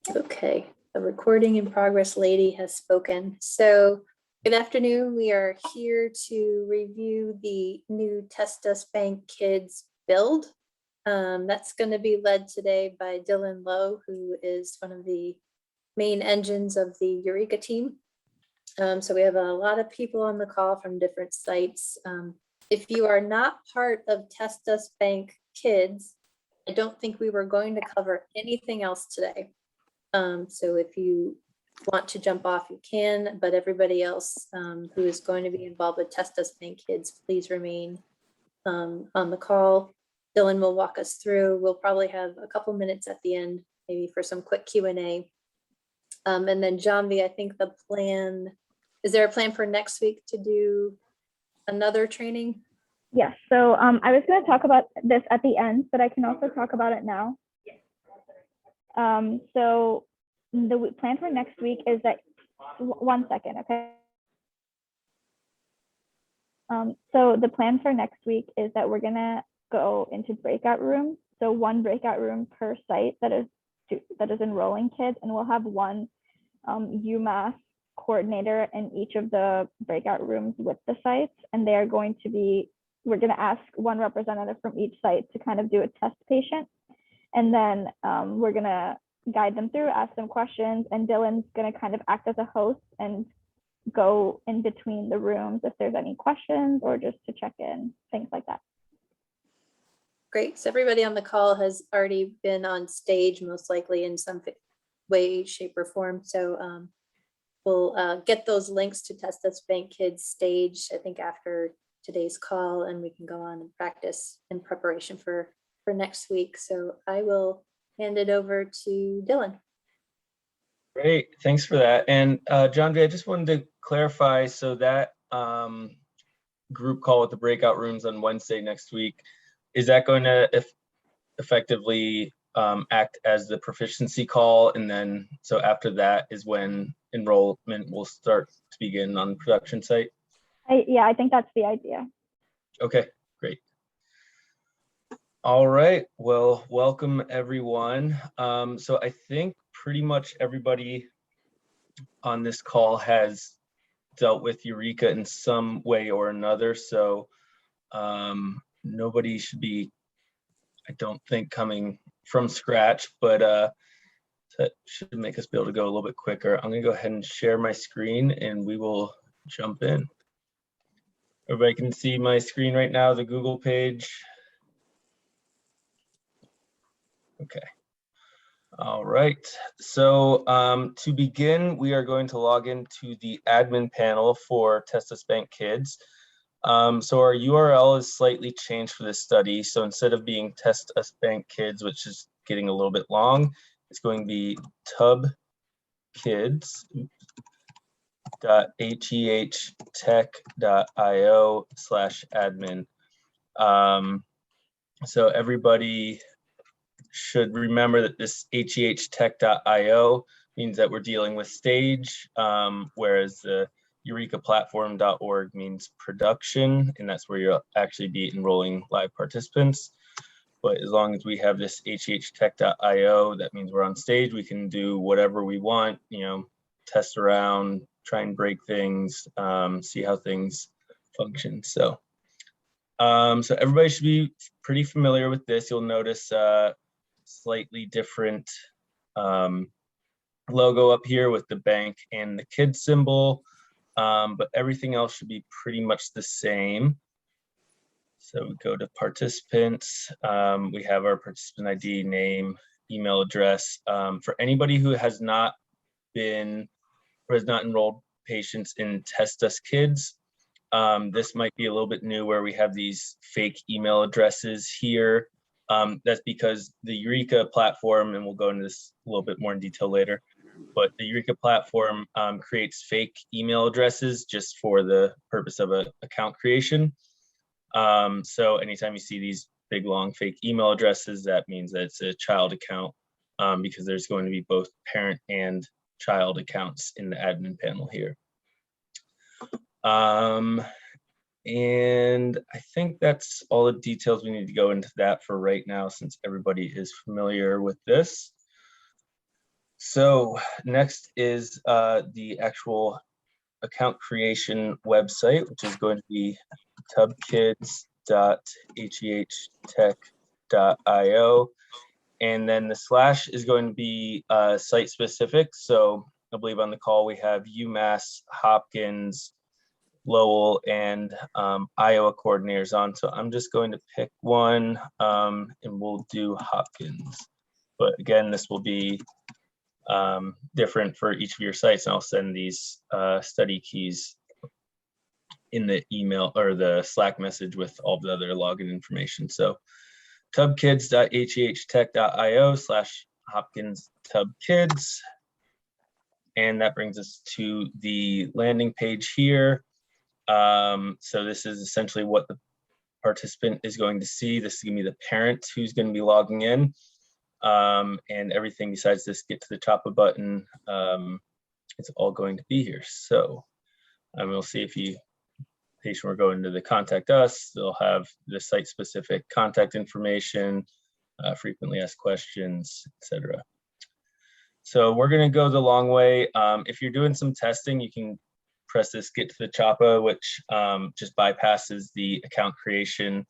Okay, the recording in progress lady has spoken. So good afternoon. We are here to review the new Test Us Bank Kids build. That's going to be led today by Dylan Lowe, who is one of the main engines of the Eureka team. So we have a lot of people on the call from different sites. If you are not part of Test Us Bank Kids, I don't think we were going to cover anything else today. So if you want to jump off, you can, but everybody else who is going to be involved with Test Us Bank Kids, please remain on the call. Dylan will walk us through. We'll probably have a couple minutes at the end, maybe for some quick Q&A. And then Janvi, I think the plan, is there a plan for next week to do another training? Yes, so I was going to talk about this at the end, but I can also talk about it now. So the plan for next week is that, one second, okay? So the plan for next week is that we're gonna go into breakout rooms. So one breakout room per site that is enrolling kids, and we'll have one UMass coordinator in each of the breakout rooms with the sites, and they are going to be, we're gonna ask one representative from each site to kind of do a test patient. And then we're gonna guide them through, ask them questions, and Dylan's gonna kind of act as a host and go in between the rooms if there's any questions or just to check in, things like that. Great, so everybody on the call has already been on stage, most likely in some way, shape, or form. So we'll get those links to Test Us Bank Kids stage, I think after today's call, and we can go on and practice in preparation for next week. So I will hand it over to Dylan. Great, thanks for that. And Janvi, I just wanted to clarify, so that group call with the breakout rooms on Wednesday next week, is that going to effectively act as the proficiency call? And then, so after that is when enrollment will start to begin on the production site? Yeah, I think that's the idea. Okay, great. All right, well, welcome everyone. So I think pretty much everybody on this call has dealt with Eureka in some way or another. So nobody should be, I don't think, coming from scratch, but that should make us be able to go a little bit quicker. I'm gonna go ahead and share my screen and we will jump in. Everybody can see my screen right now, the Google page. Okay. All right, so to begin, we are going to log into the admin panel for Test Us Bank Kids. So our URL is slightly changed for this study. So instead of being Test Us Bank Kids, which is getting a little bit long, it's going to be tubkids.hehtech.io/admin. So everybody should remember that this hehtech.io means that we're dealing with stage, whereas the eurekaplatform.org means production, and that's where you'll actually be enrolling live participants. But as long as we have this hehtech.io, that means we're on stage. We can do whatever we want, you know, test around, try and break things, see how things function. So everybody should be pretty familiar with this. You'll notice slightly different logo up here with the bank and the kid symbol, but everything else should be pretty much the same. So we go to participants. We have our participant ID, name, email address. For anybody who has not been or has not enrolled patients in Test Us Kids, this might be a little bit new where we have these fake email addresses here. That's because the Eureka platform, and we'll go into this a little bit more in detail later, but the Eureka platform creates fake email addresses just for the purpose of an account creation. So anytime you see these big long fake email addresses, that means that it's a child account, because there's going to be both parent and child accounts in the admin panel here. And I think that's all the details we need to go into that for right now, since everybody is familiar with this. So next is the actual account creation website, which is going to be tubkids.hehtech.io. And then the slash is going to be site specific. So I believe on the call we have UMass, Hopkins, Lowell, and Iowa coordinators on. So I'm just going to pick one and we'll do Hopkins. But again, this will be different for each of your sites, and I'll send these study keys in the email or the Slack message with all the other login information. So tubkids.hehtech.io/hopkins-tubkids. And that brings us to the landing page here. So this is essentially what the participant is going to see. This is going to be the parent who's going to be logging in. And everything besides this get to the Chapa button, it's all going to be here. So we'll see if you patient were going to the contact us, they'll have the site specific contact information, frequently asked questions, etc. So we're going to go the long way. If you're doing some testing, you can press this get to the Chapa, which just bypasses the account creation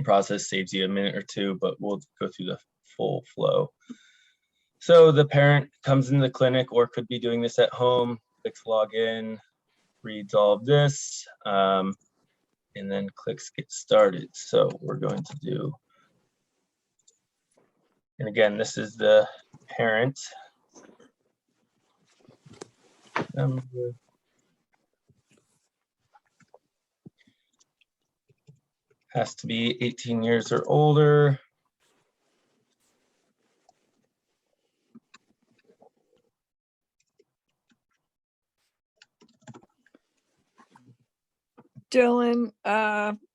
process, saves you a minute or two, but we'll go through the full flow. So the parent comes into the clinic or could be doing this at home, clicks login, reads all of this, and then clicks get started. So we're going to do, and again, this is the parent number. Has to be 18 years or older. Dylan,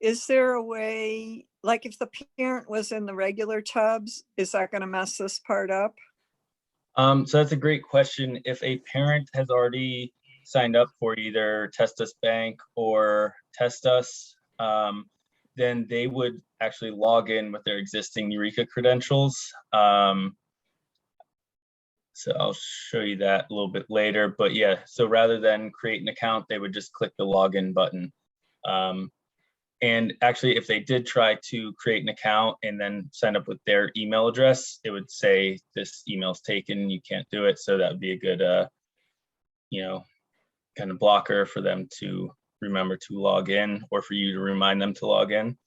is there a way, like if the parent was in the regular tubs, is that going to mess this part up? So that's a great question. If a parent has already signed up for either Test Us Bank or Test Us, then they would actually log in with their existing Eureka credentials. So I'll show you that a little bit later. But yeah, so rather than create an account, they would just click the login button. And actually, if they did try to create an account and then sign up with their email address, it would say this email's taken, you can't do it. So that would be a good, kind of blocker for them to remember to log in or for you to remind them to log in.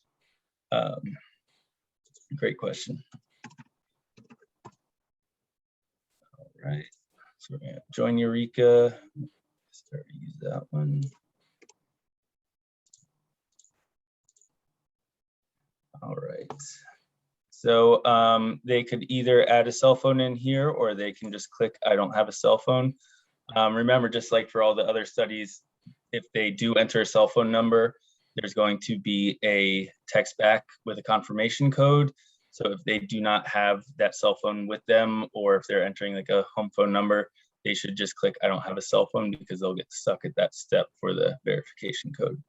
Great question. All right, so we're gonna join Eureka. Start to use that one. All right. So they could either add a cell phone in here or they can just click, I don't have a cell phone. Remember, just like for all the other studies, if they do enter a cell phone number, there's going to be a text back with a confirmation code. So if they do not have that cell phone with them, or if they're entering like a home phone number, they should just click, I don't have a cell phone, because they'll get stuck at that step for the verification code.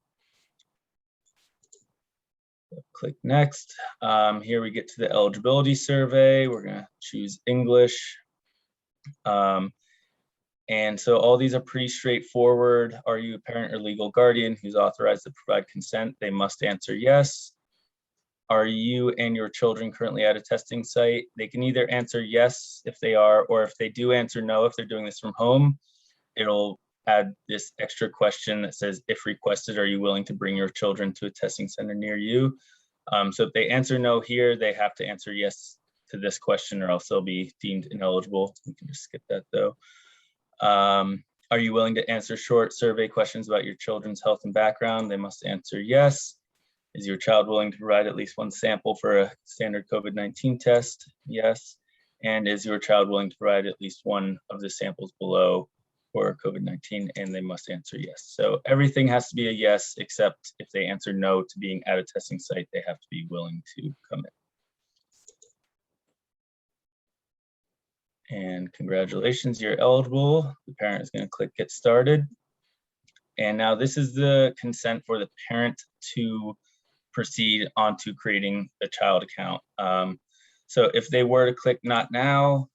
Click next. Here we get to the eligibility survey. We're gonna choose English. And so all these are pretty straightforward. Are you a parent or legal guardian who's authorized to provide consent? They must answer yes. Are you and your children currently at a testing site? They can either answer yes if they are, or if they do answer no, if they're doing this from home, it'll add this extra question that says, if requested, are you willing to bring your children to a testing center near you? So if they answer no here, they have to answer yes to this question or else they'll be deemed ineligible. We can just skip that though. Are you willing to answer short survey questions about your children's health and background? They must answer yes. Is your child willing to provide at least one sample for a standard COVID-19 test? Yes. And is your child willing to provide at least one of the samples below for COVID-19? And they must answer yes. So everything has to be a yes, except if they answer no to being at a testing site, they have to be willing to come in. And congratulations, you're eligible. The parent is going to click get started. And now this is the consent for the parent to proceed onto creating the child account. So if they were to click not now,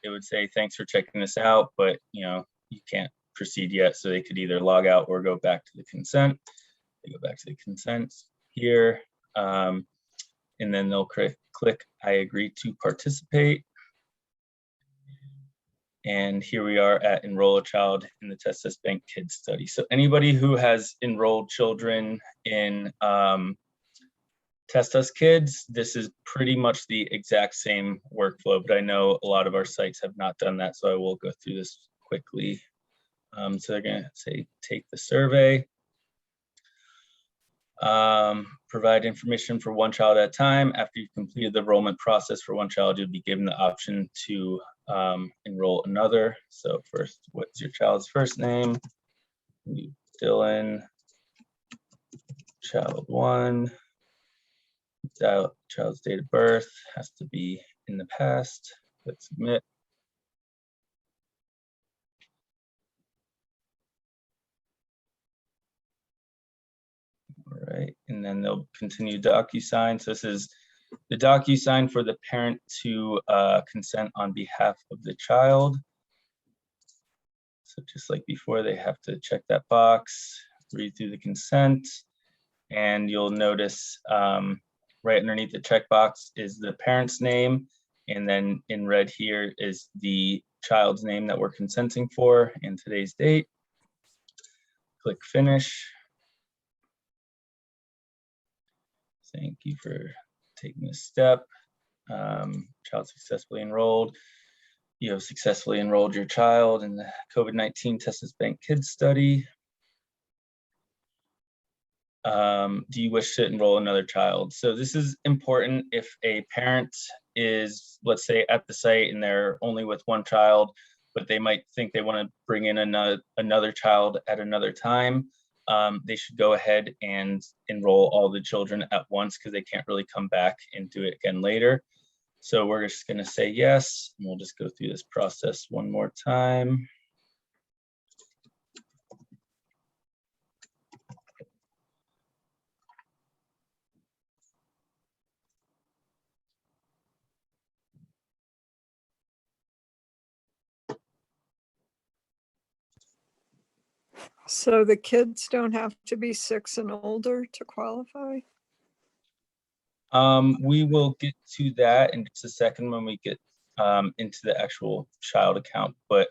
it would say, thanks for checking this out, but you can't proceed yet. So they could either log out or go back to the consent. They go back to the consent here. And then they'll click I agree to participate. And here we are at enroll a child in the Testus Bank Kids study. So anybody who has enrolled children in Testus Kids, this is pretty much the exact same workflow, but I know a lot of our sites have not done that, so I will go through this quickly. So they're gonna say, take the survey. Provide information for one child at a time. After you've completed the enrollment process for one child, you'll be given the option to enroll another. So first, what's your child's first name? Dylan, child 1. Child's date of birth has to be in the past. Let's submit. All right, and then they'll continue DocuSign. So this is the DocuSign for the parent to consent on behalf of the child. So just like before, they have to check that box, read through the consent, and you'll notice right underneath the checkbox is the parent's name, and then in red here is the child's name that we're consenting for and today's date. Click finish. Thank you for taking this step. Child successfully enrolled. You have successfully enrolled your child in the COVID-19 Testus Bank Kids study. Do you wish to enroll another child? So this is important if a parent is, let's say, at the site and they're only with one child, but they might think they want to bring in another child at another time. They should go ahead and enroll all the children at once because they can't really come back and do it again later. So we're just going to say yes, and we'll just go through this process one more time. So the kids don't have to be 6 and older to qualify? We will get to that in just a second when we get into the actual child account, but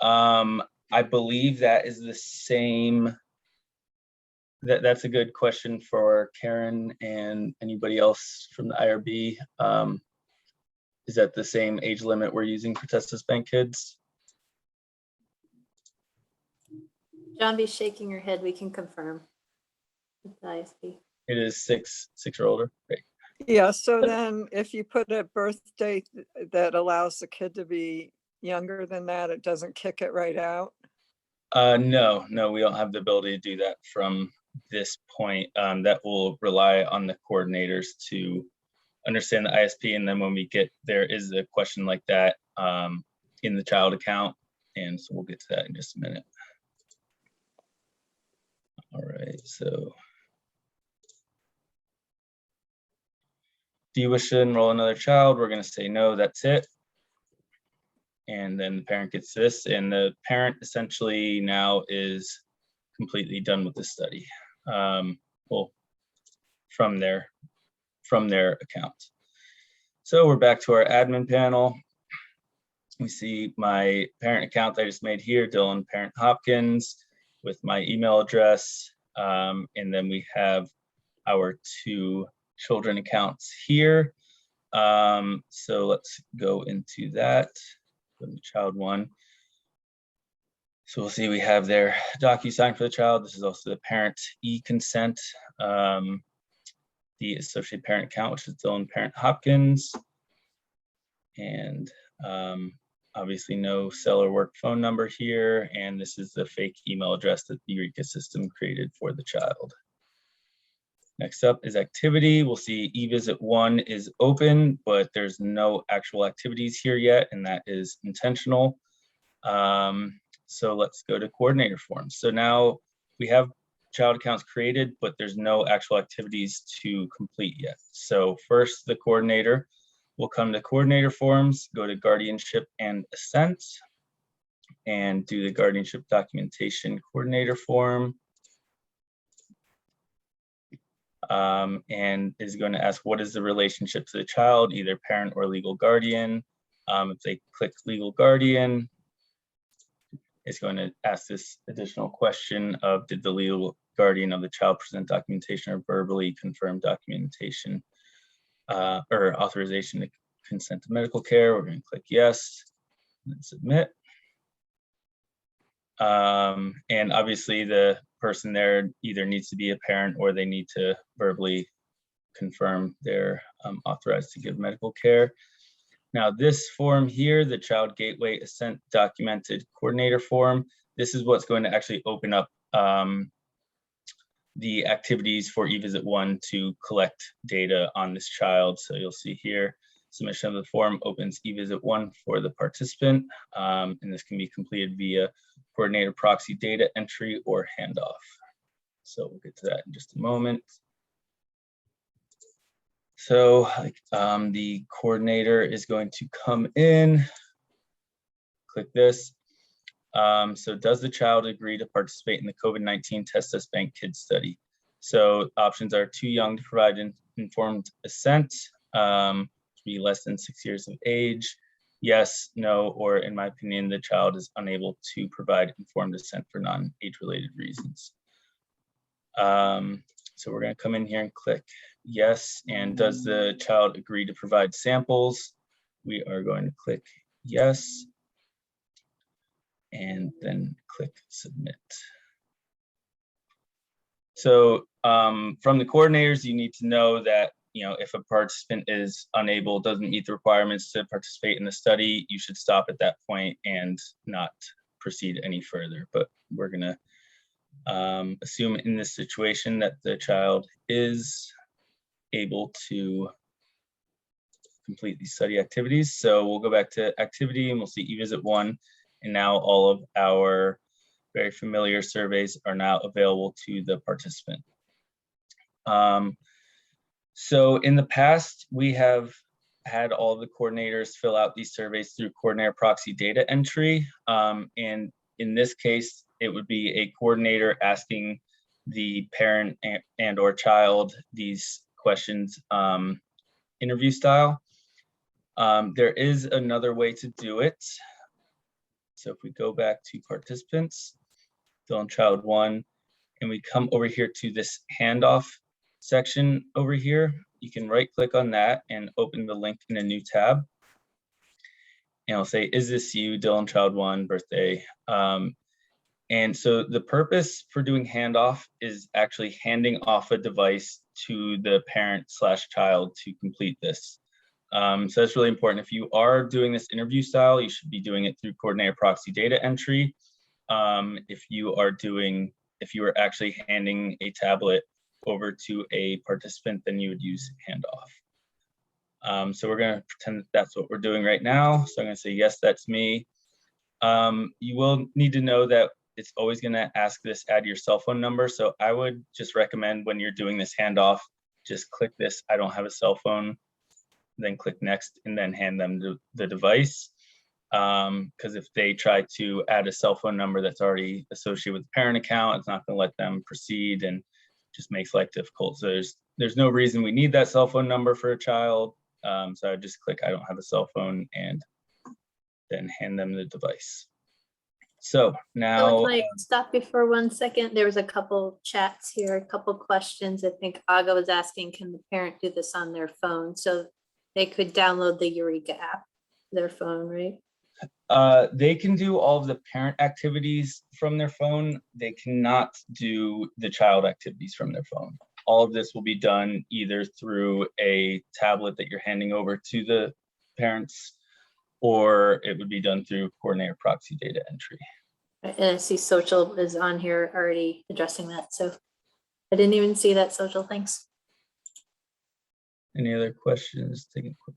I believe that is the same. That's a good question for Karen and anybody else from the IRB. Is that the same age limit we're using for Testus Bank Kids? John be shaking her head. We can confirm with the ISB. It is six or older. Great. Yeah, so then if you put a birth date that allows the kid to be younger than that, it doesn't kick it right out? No, we don't have the ability to do that from this point. That will rely on the coordinators to understand the ISP, and then when we get there is a question like that in the child account, and so we'll get to that in just a minute. All right, so do you wish to enroll another child? We're going to say no, that's it. And then the parent gets this, and the parent essentially now is completely done with the study. Well, from their account. So we're back to our admin panel. We see my parent account that I just made here, Dylan Parent Hopkins, with my email address. And then we have our 2 children accounts here. So let's go into that. Go to child 1. So we'll see we have their DocuSign for the child. This is also the parent e-consent, the associate parent account, which is Dylan Parent Hopkins. And obviously no cell or work phone number here. And this is the fake email address that the Eureka system created for the child. Next up is activity. We'll see eVisit 1 is open, but there's no actual activities here yet, and that is intentional. So let's go to coordinator forms. So now we have child accounts created, but there's no actual activities to complete yet. So first, the coordinator We'll come to coordinator forms, go to guardianship and assent, and do the guardianship documentation coordinator form. And is going to ask, what is the relationship to the child, either parent or legal guardian? If they click legal guardian, it's going to ask this additional question of, did the legal guardian of the child present documentation or verbally confirm documentation or authorization to consent to medical care? We're going to click yes and then submit. And obviously the person there either needs to be a parent or they need to verbally confirm they're authorized to give medical care. Now this form here, the Child Gateway Assent Documented Coordinator form, this is what's going to actually open up the activities for eVisit One to collect data on this child. So you'll see here, submission of the form opens eVisit One for the participant, and this can be completed via coordinator proxy data entry or handoff. So we'll get to that in just a moment. So the coordinator is going to come in, click this. So does the child agree to participate in the COVID-19 Test Us Bank Kids study? So options are too young to provide informed assent, be less than 6 years of age, yes, no, or in my opinion, the child is unable to provide informed assent for non-age related reasons. So we're going to come in here and click yes. And does the child agree to provide samples? We are going to click yes and then click submit. So from the coordinators, you need to know that, you know, if a participant is unable, doesn't meet the requirements to participate in the study, you should stop at that point and not proceed any further. But we're gonna assume in this situation that the child is able to complete these study activities. So we'll go back to activity and we'll see eVisit One. And now all of our very familiar surveys are now available to the participant. So in the past, we have had all the coordinators fill out these surveys through coordinator proxy data entry. And in this case, it would be a coordinator asking the parent and or child these questions interview style. There is another way to do it. So if we go back to participants, fill in child one, and we come over here to this handoff section over here, you can right click on that and open the link in a new tab. And I'll say, is this you, Dylan, child one, birthday? And so the purpose for doing handoff is actually handing off a device to the parent / child to complete this. So that's really important. If you are doing this interview style, you should be doing it through coordinator proxy data entry. If you are actually handing a tablet over to a participant, then you would use handoff. So we're going to pretend that that's what we're doing right now. So I'm going to say, yes, that's me. You will need to know that it's always going to ask this, add your cell phone number. So I would just recommend when you're doing this handoff, just click this, I don't have a cell phone, then click next and then hand them the device. Because if they try to add a cell phone number that's already associated with the parent account, it's not going to let them proceed and just makes life difficult. So there's no reason we need that cell phone number for a child. So I just click I don't have a cell phone and then hand them the device. So now Can I stop you for 1 second? There was a couple chats here, a couple questions. I think Aga was asking, can the parent do this on their phone? So they could download the Eureka app, their phone, right? they can do all of the parent activities from their phone. They cannot do the child activities from their phone. All of this will be done either through a tablet that you're handing over to the parents, or it would be done through coordinator proxy data entry. And I see Social is on here already addressing that. So I didn't even see that, Social. Thanks. Any other questions? Take a quick.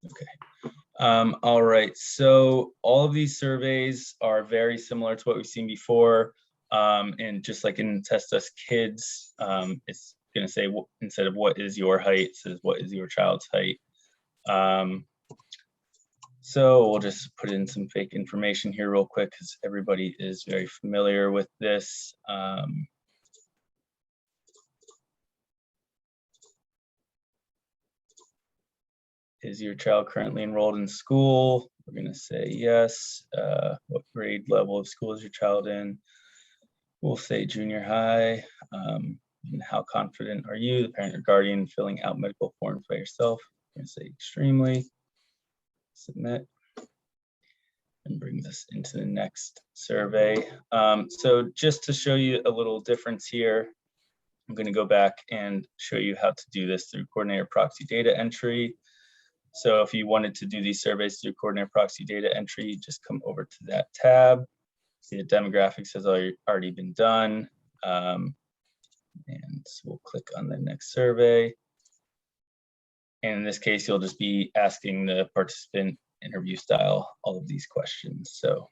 Okay. All right. So all of these surveys are very similar to what we've seen before. And just like in Test Us Kids, it's going to say, instead of what is your height, it says what is your child's height. So we'll just put in some fake information here real quick because everybody is very familiar with this. Is your child currently enrolled in school? We're going to say yes. What grade level of school is your child in? We'll say junior high. And how confident are you, the parent or guardian, filling out medical forms by yourself? We're going to say extremely. Submit. And brings us into the next survey. So just to show you a little difference here, I'm going to go back and show you how to do this through coordinator proxy data entry. So if you wanted to do these surveys through coordinator proxy data entry, just come over to that tab. See the demographics has already been done. And so we'll click on the next survey. And in this case, you'll just be asking the participant interview style all of these questions. So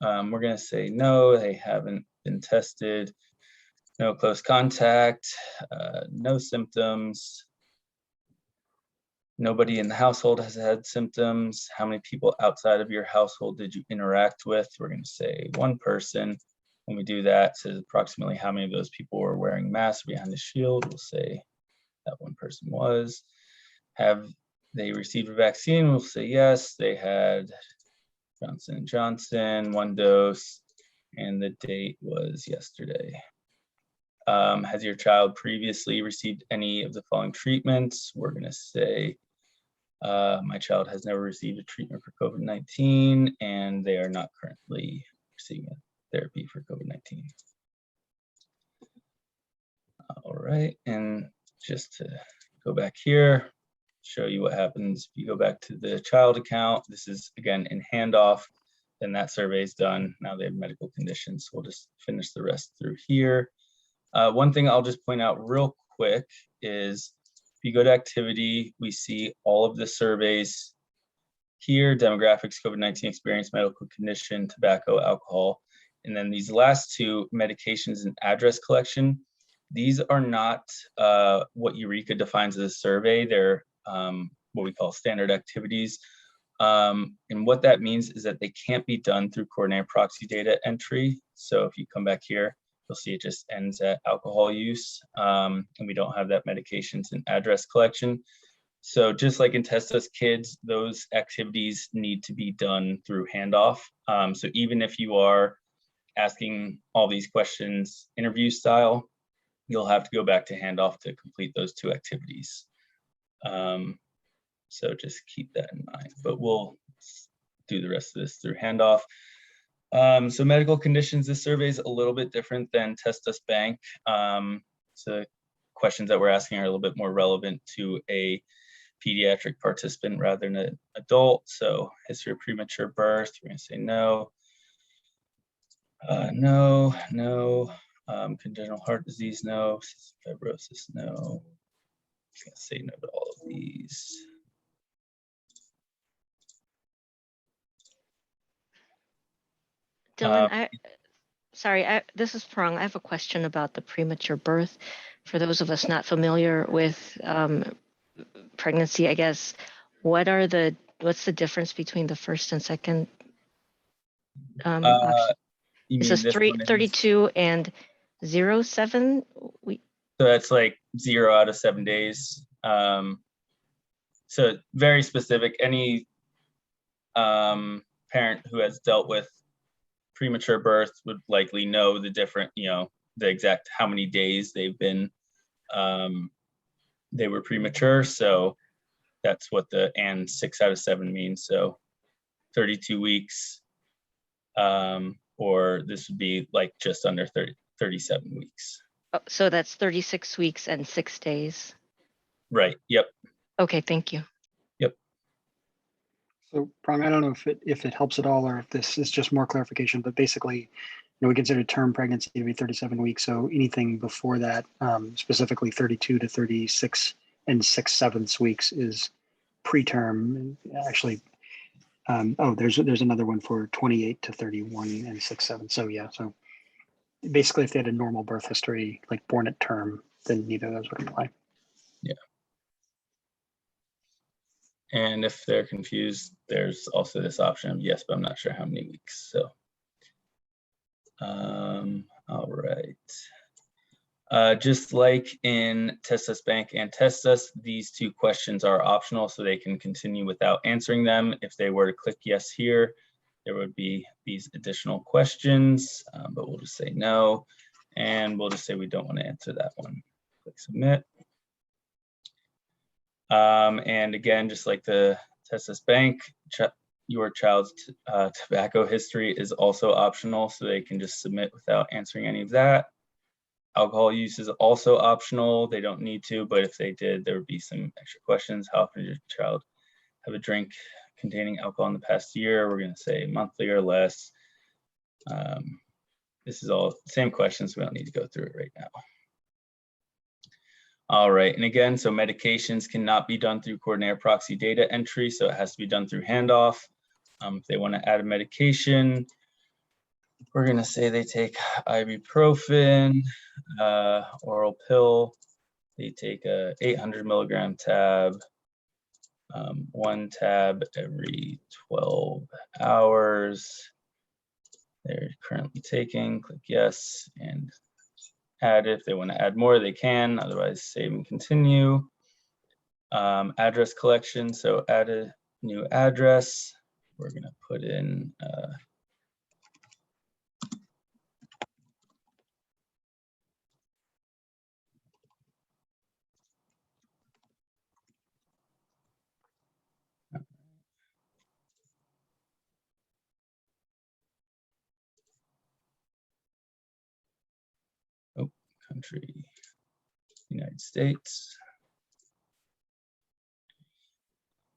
we're going to say no, they haven't been tested, no close contact, no symptoms. Nobody in the household has had symptoms. How many people outside of your household did you interact with? We're going to say one person. When we do that, it says approximately how many of those people were wearing masks behind the shield. We'll say that one person was. Have they received a vaccine? We'll say yes. They had Johnson & Johnson, 1 dose, and the date was yesterday. Has your child previously received any of the following treatments? We're going to say my child has never received a treatment for COVID-19, and they are not currently receiving a therapy for COVID-19. All right, and just to go back here, show you what happens if you go back to the child account. This is again in handoff, then that survey is done. Now they have medical conditions. We'll just finish the rest through here. One thing I'll just point out real quick is if you go to activity, we see all of the surveys here: demographics, COVID-19 experience, medical condition, tobacco, alcohol. And then these last two, medications and address collection, these are not what Eureka defines as a survey. They're what we call standard activities. And what that means is that they can't be done through coordinator proxy data entry. So if you come back here, you'll see it just ends at alcohol use, and we don't have that medications and address collection. So just like in Test Us Kids, those activities need to be done through handoff. So even if you are asking all these questions interview style, you'll have to go back to handoff to complete those two activities. So just keep that in mind, but we'll do the rest of this through handoff. So medical conditions, this survey is a little bit different than Test Us Bank. So questions that we're asking are a little bit more relevant to a pediatric participant rather than an adult. So history of premature birth, we're gonna say no. No. Congenital heart disease, no. Fibrosis, no. I'm gonna say no to all of these. Dylan, this is Prong. I have a question about the premature birth. For those of us not familiar with pregnancy, I guess, what's the difference between the first and second option? You It mean says this one is- 32 and 07. So that's like 0 out of 7 days. So very specific. Any parent who has dealt with premature birth would likely know the different, the exact how many days they've been, they were premature. So that's what the and 6 out of 7 means. So 32 weeks, or this would be like just under 37 weeks. Oh, so that's 36 weeks and 6 days. Right. Yep. Okay, thank you. Yep. So, Prong, I don't know if it helps at all or if this is just more clarification, but basically, we consider term pregnancy to be 37 weeks. So anything before that, specifically 32 to 36 and 6/7 weeks, is preterm. Actually, there's another one for 28 to 31 and 6/7. So yeah, so basically if they had a normal birth history, like born at term, then neither of those would apply. And if they're confused, there's also this option of yes, but I'm not sure how many weeks. So, all right. Just like in Test Us Bank and Test Us, these two questions are optional, so they can continue without answering them. If they were to click yes here, there would be these additional questions, but we'll just say no, and we'll just say we don't want to answer that one. Click submit. And again, just like the Test Us Bank, your child's tobacco history is also optional, so they can just submit without answering any of that. Alcohol use is also optional. They don't need to, but if they did, there would be some extra questions. How often did your child have a drink containing alcohol in the past year? We're going to say monthly or less. This is all the same questions. We don't need to go through it right now. All right, and again, so medications cannot be done through coordinator proxy data entry, so it has to be done through handoff. If they want to add a medication, we're going to say they take ibuprofen, oral pill. They take a 800 milligram tab, one tab every 12 hours. They're currently taking, click yes, and add it. If they want to add more, they can, otherwise save and continue. Address collection, so add a new address. We're going to put in country, United States.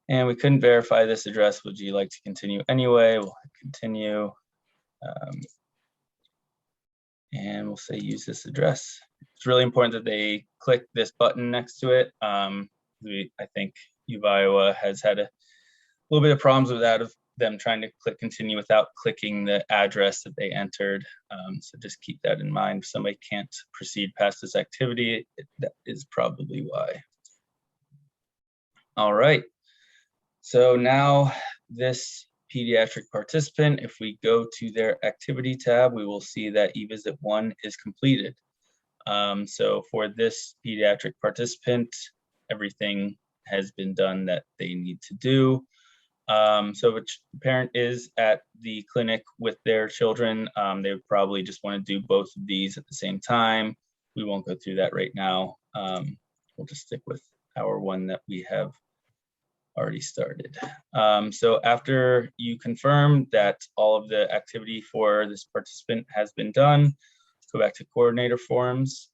And we couldn't verify this address. Would you like to continue anyway? We'll continue. And we'll say use this address. It's really important that they click this button next to it. I think U of Iowa has had a little bit of problems with that, of them trying to click continue without clicking the address that they entered. So just keep that in mind. If somebody can't proceed past this activity, that is probably why. All right. So now this pediatric participant, if we go to their activity tab, we will see that eVisit 1 is completed. So for this pediatric participant, everything has been done that they need to do. So if a parent is at the clinic with their children, they would probably just want to do both of these at the same time. We won't go through that right now. We'll just stick with our one that we have already started. So after you confirm that all of the activity for this participant has been done, go back to coordinator forms.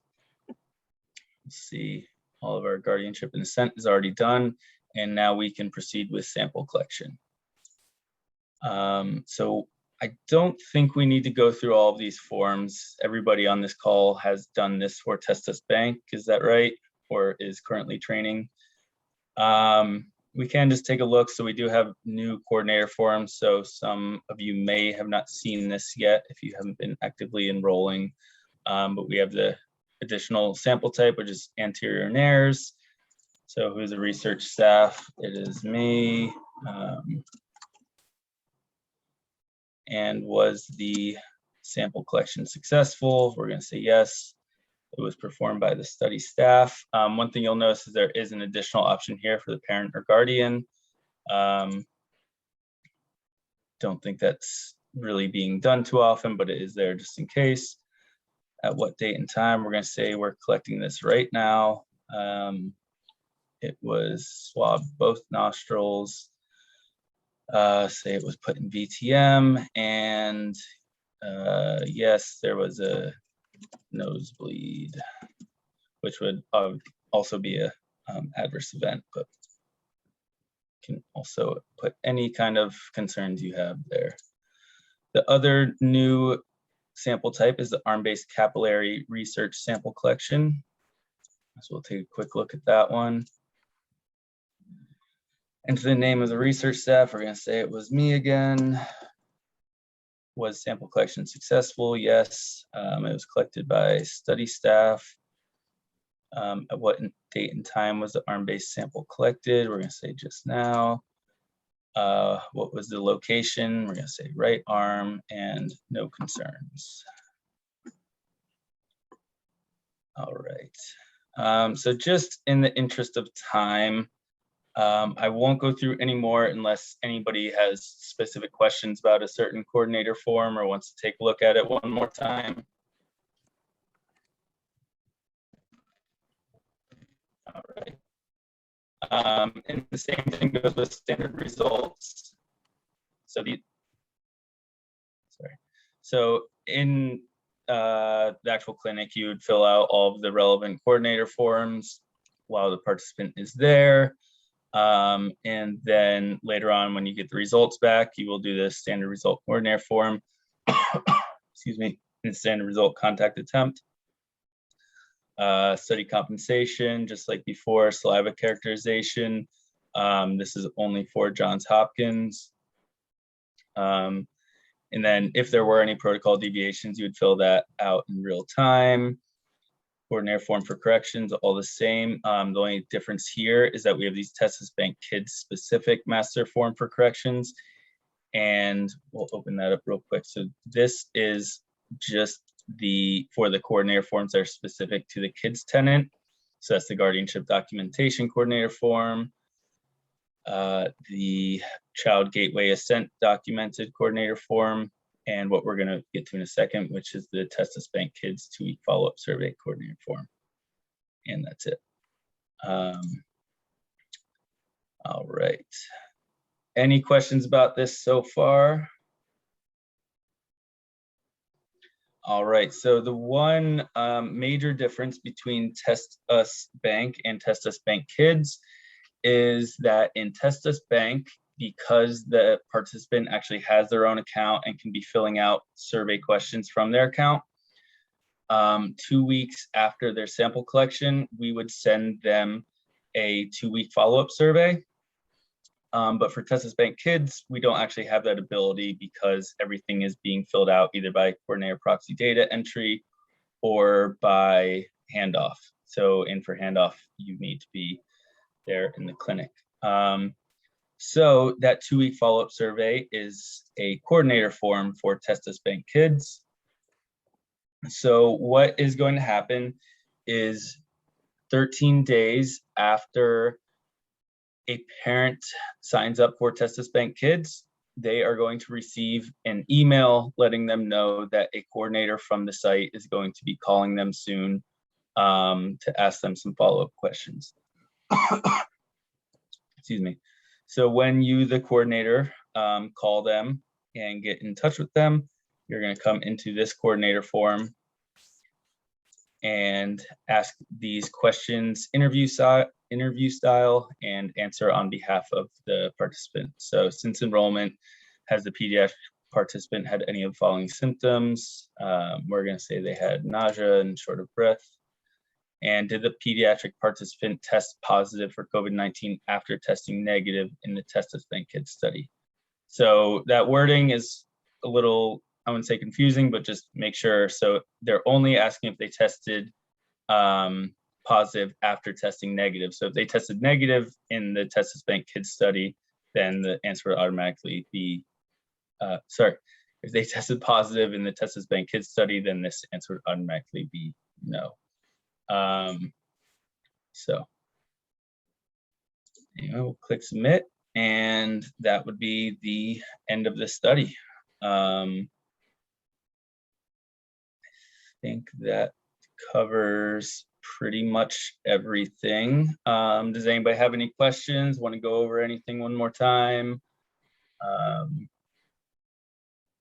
Let's see, all of our guardianship and assent is already done, and now we can proceed with sample collection. So I don't think we need to go through all of these forms. Everybody on this call has done this for Test Us Bank, is that right? Or is currently training. We can just take a look. So we do have new coordinator forms. So some of you may have not seen this yet if you haven't been actively enrolling, but we have the additional sample type, which is anterior nares. So who's the research staff? It is me. And was the sample collection successful? We're going to say yes. It was performed by the study staff. One thing you'll notice is there is an additional option here for the parent or guardian. Don't think that's really being done too often, but it is there just in case. At what date and time? We're going to say we're collecting this right now. It was swabbed both nostrils. Say it was put in VTM, and yes, there was a nosebleed, which would also be a adverse event, but can also put any kind of concerns you have there. The other new sample type is the arm-based capillary research sample collection. So we'll take a quick look at that one. Enter the name of the research staff. We're going to say it was me again. Was sample collection successful? Yes. It was collected by study staff. At what date and time was the arm-based sample collected? We're going to say just now. What was the location? We're going to say right arm and no concerns. All right. So just in the interest of time, I won't go through any more unless anybody has specific questions about a certain coordinator form or wants to take a look at it one more time. All right. And the same thing goes with standard results. So So in the actual clinic, you would fill out all of the relevant coordinator forms while the participant is there. And then later on, when you get the results back, you will do the standard result coordinator form, excuse me, and standard result contact attempt. Study compensation, just like before, saliva characterization. This is only for Johns Hopkins. And then if there were any protocol deviations, you would fill that out in real time. Coordinator form for corrections, all the same. The only difference here is that we have these Testis Bank Kids specific master form for corrections. And we'll open that up real quick. So this is just for the coordinator forms that are specific to the kids tenant. So that's the guardianship documentation coordinator form, the child gateway assent documented coordinator form, and what we're going to get to in a second, which is the Testis Bank Kids 2-week follow-up survey coordinator form. And that's it. All right. Any questions about this so far? All right, so the one major difference between TestUs Bank and TestUs Bank Kids is that in TestUs Bank, because the participant actually has their own account and can be filling out survey questions from their account, 2 weeks after their sample collection, we would send them a 2-week follow-up survey. But for TestUs Bank Kids, we don't actually have that ability because everything is being filled out either by coordinator proxy data entry or by handoff. So, and for handoff, you need to be there in the clinic. So that 2-week follow-up survey is a coordinator form for TestUs Bank Kids. So what is going to happen is 13 days after a parent signs up for TestUs Bank Kids, they are going to receive an email letting them know that a coordinator from the site is going to be calling them soon to ask them some follow-up questions. Excuse me. So when you, the coordinator, call them and get in touch with them, you're going to come into this coordinator form and ask these questions interview style and answer on behalf of the participant. So since enrollment, has the pediatric participant had any of the following symptoms? We're going to say they had nausea and short of breath. And did the pediatric participant test positive for COVID-19 after testing negative in the TestUs Bank Kids study? So that wording is a little, I wouldn't say confusing, but just make sure. So they're only asking if they tested positive after testing negative. So if they tested negative in the TestUs Bank Kids study, then the answer would automatically be, if they tested positive in the TestUs Bank Kids study, then this answer would automatically be no. So anyway, we'll click submit, and that would be the end of the study. I think that covers pretty much everything. Does anybody have any questions? Want to go over anything one more time?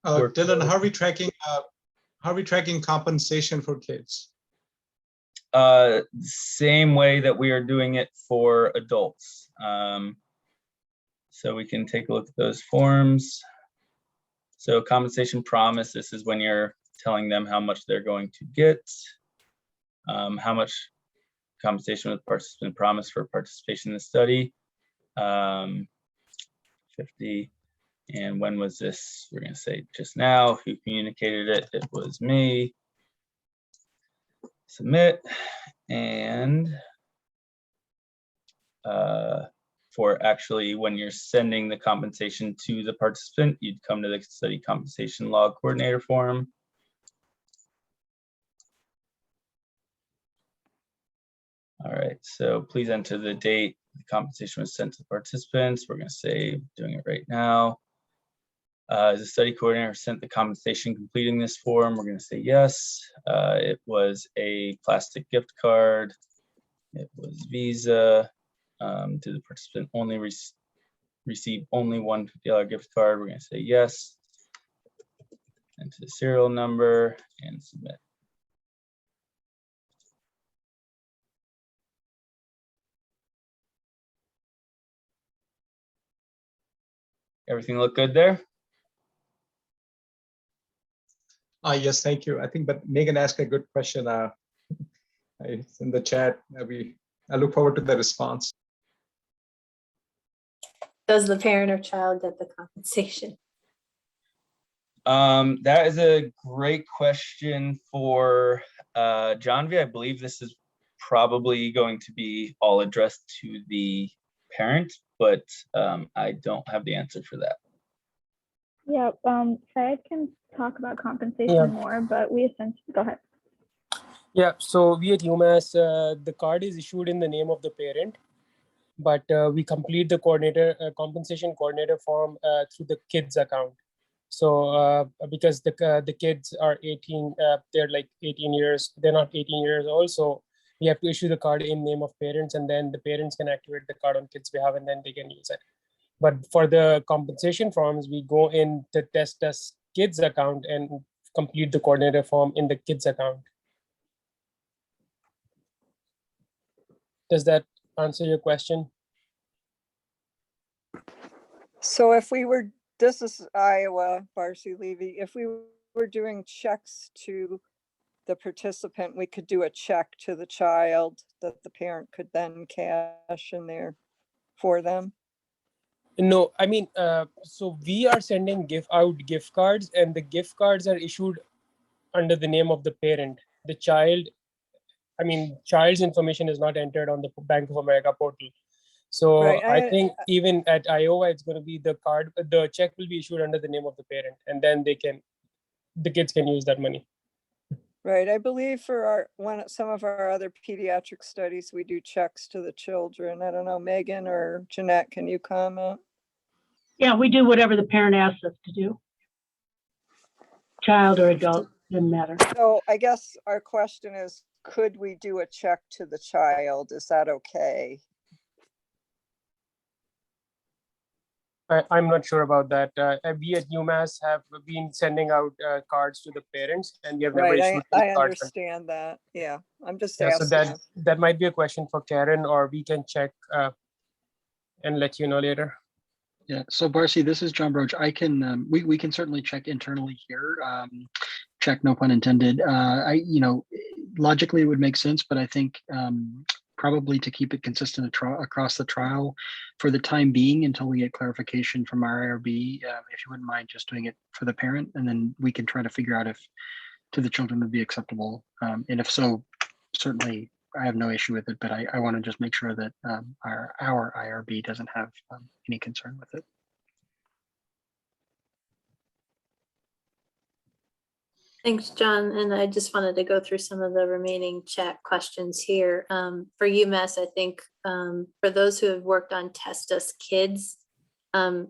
Dylan, how are we tracking compensation for kids? Same way that we are doing it for adults. So we can take a look at those forms. So compensation promise, this is when you're telling them how much they're going to get, how much compensation with participant promise for participation in the study, 50. And when was this? We're gonna say just now. Who communicated it? It was me. Submit. And for actually when you're sending the compensation to the participant, you'd come to the study compensation log coordinator form. All right, so please enter the date the compensation was sent to the participants. We're gonna say doing it right now. As a study coordinator sent the compensation completing this form, we're gonna say yes. It was a plastic gift card. It was Visa. Did the participant only receive only one $50 gift card? We're gonna say yes. Enter the serial number and submit. Everything look good there? Yes, thank you. I think, but Megan asked a good question. It's in the chat. I look forward to the response. Does the parent or child get the compensation? That is a great question for Janvi. I believe this is probably going to be all addressed to the parent, but I don't have the answer for that. Yeah, Syed can talk about compensation Yeah. more, but we essentially, go ahead. Yeah, so we at UMass, the card is issued in the name of the parent, but we complete the compensation coordinator form through the kids account. So because the kids are 18, they're like 18 years, they're not 18 years old, so we have to issue the card in name of parents, and then the parents can activate the card on kids' behalf, and then they can use it. But for the compensation forms, we go in the test kids account and complete the coordinator form in the kids account. Does that answer your question? So if we were, this is Iowa, Barcy Levy, if we were doing checks to the participant, we could do a check to the child that the parent could then cash in there for them. No, I mean, so we are sending out gift cards, and the gift cards are issued under the name of the parent. The child, I mean, child's information is not entered on the Bank of America portal. So Right, I think even at Iowa, it's going to be the check will be issued under the name of the parent, and then the kids can use that money. Right, I believe for some of our other pediatric studies, we do checks to the children. I don't know, Megan or Jeanette, can you comment? Yeah, we do whatever the parent asks us to do. Child or adult, doesn't matter. So I guess our question is, could we do a check to the child? Is that okay? I'm not sure about that. We at UMass have been sending out cards to the parents, and we have never Right, issued I cards. understand that. Yeah, I'm just Yeah, so asking. that might be a question for Karen, or we can check and let you know later. Yeah, so Barcy, this is John Broach. I can we can certainly check internally here. Check, no pun intended. Logically it would make sense, but I think probably to keep it consistent across the trial for the time being until we get clarification from our IRB, if you wouldn't mind just doing it for the parent, and then we can try to figure out if to the children would be acceptable. And if so, certainly I have no issue with it, but I want to just make sure that our IRB doesn't have any concern with it. Thanks, John. And I just wanted to go through some of the remaining chat questions here. For UMass, I think for those who have worked on Test Us Kids, I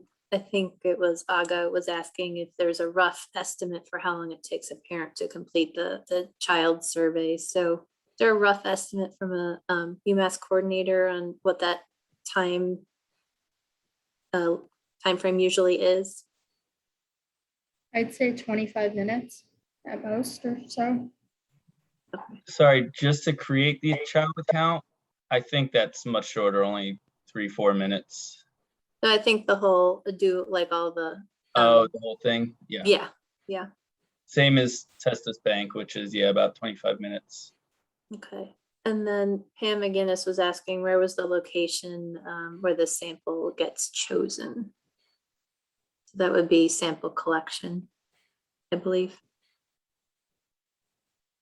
think it was Aga was asking if there's a rough estimate for how long it takes a parent to complete the child survey. So is there a rough estimate from a UMass coordinator on what that time frame usually is? I'd say 25 minutes at most or so. Sorry, just to create the child account, I think that's much shorter, only 3-4 minutes. No, I think the whole like all the The whole thing. Yeah. Yeah. Same as Test Us Bank, which is about 25 minutes. Okay. And then Pam McGinnis was asking where was the location where the sample gets chosen. So that would be sample collection, I believe.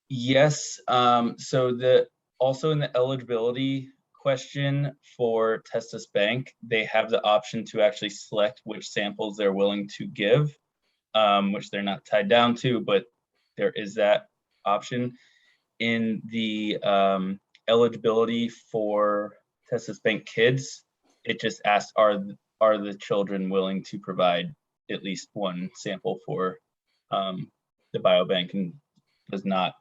Yes, so also in the eligibility question for Testis Bank, they have the option to actually select which samples they're willing to give, which they're not tied down to, but there is that option. In the eligibility for Testis Bank kids, it just asks, are the children willing to provide at least one sample for the biobank, and does not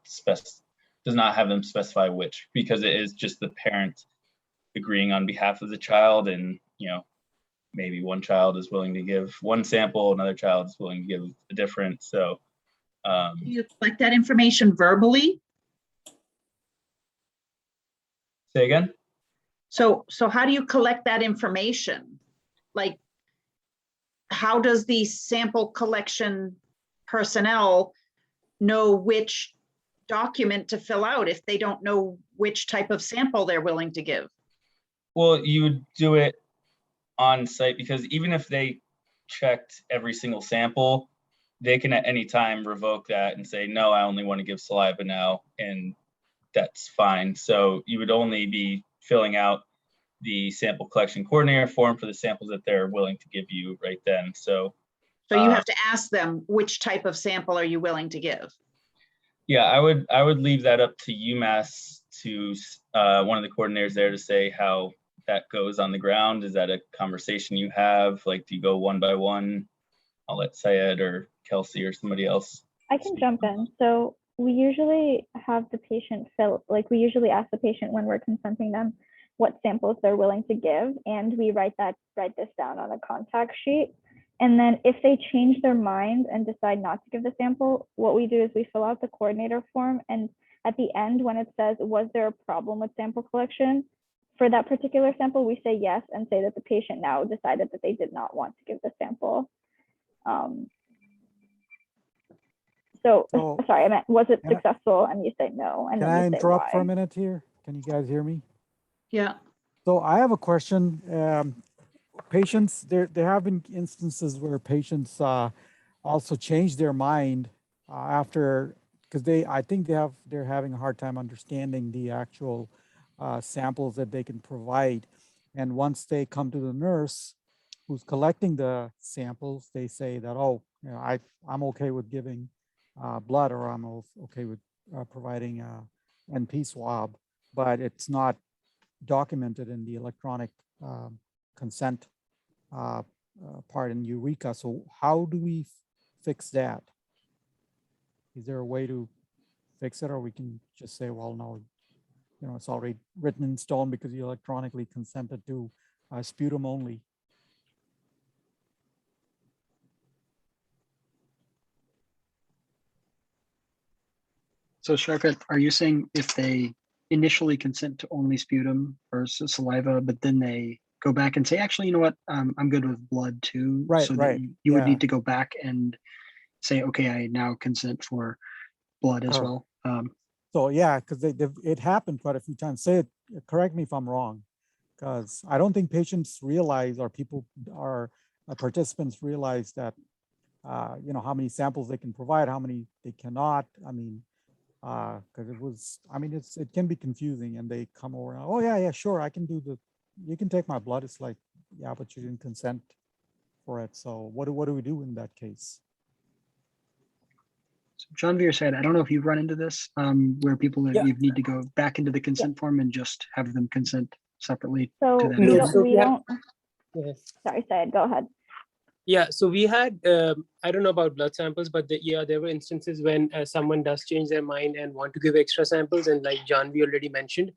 have them specify which, because it is just the parent agreeing on behalf of the child, and maybe one child is willing to give one sample, another child is willing to give a different. So Do you collect that information verbally? say again? So how do you collect that information? Like, how does the sample collection personnel know which document to fill out if they don't know which type of sample they're willing to give? Well, you would do it on site, because even if they checked every single sample, they can at any time revoke that and say, no, I only want to give saliva now, and that's fine. So you would only be filling out the sample collection coordinator form for the samples that they're willing to give you right then. So you have to ask them, which type of sample are you willing to give? yeah, I would leave that up to UMass, to one of the coordinators there, to say how that goes on the ground. Is that a conversation you have? Like, do you go one by one? I'll let Syed or Kelsey or somebody else. I can jump in. So we usually have the patient we usually ask the patient when we're consenting them what samples they're willing to give, and we write this down on a contact sheet. And then if they change their mind and decide not to give the sample, what we do is we fill out the coordinator form, and at the end, when it says, was there a problem with sample collection for that particular sample, we say yes and say that the patient now decided that they did not want to give the sample. Sorry, I meant, was it successful? And you say no. And can then I you say interrupt why. for a minute here? Can you guys hear me? Yeah. So I have a question. Patients, there have been instances where patients also change their mind after, because I think they're having a hard time understanding the actual samples that they can provide. And once they come to the nurse who's collecting the samples, they say that, oh, I'm okay with giving blood, or I'm okay with providing NP swab, but it's not documented in the electronic consent part in Eureka. So how do we fix that? Is there a way to fix it, or we can just say, well, no, it's already written in stone because you electronically consented to sputum only? So Sharkat, are you saying if they initially consent to only sputum or saliva, but then they go back and say, actually, you know what, I'm good with blood too? Right, so right. You would need to go back and say, okay, I now consent for blood as well. So yeah, because it happened quite a few times. Correct me if I'm wrong, because I don't think patients realize, or participants realize that, how many samples they can provide, how many they cannot. I mean, because it can be confusing, and they come over, oh yeah, sure, I can you can take my blood. It's like, yeah, but you didn't consent for it. So what do we do in that case? So John Veer said, I don't know if you've run into this, where people you need to go back into the consent form and just have them consent separately. So to that we individual. don't. Sorry, Syed, go ahead. Yeah, so we had, I don't know about blood samples, but there were instances when someone does change their mind and want to give extra samples. And like John, we already mentioned,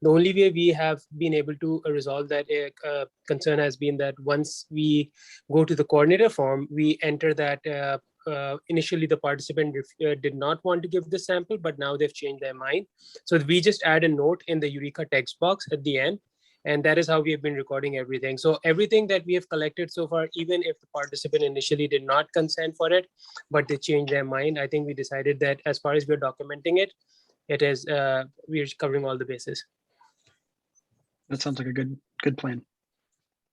the only way we have been able to resolve that concern has been that once we go to the coordinator form, we enter that initially the participant did not want to give the sample, but now they've changed their mind. So we just add a note in the Eureka text box at the end. And that is how we have been recording everything. So everything that we have collected so far, even if the participant initially did not consent for it, but they changed their mind, I think we decided that as far as we're documenting it, it is we're covering all the bases. That sounds like a good plan.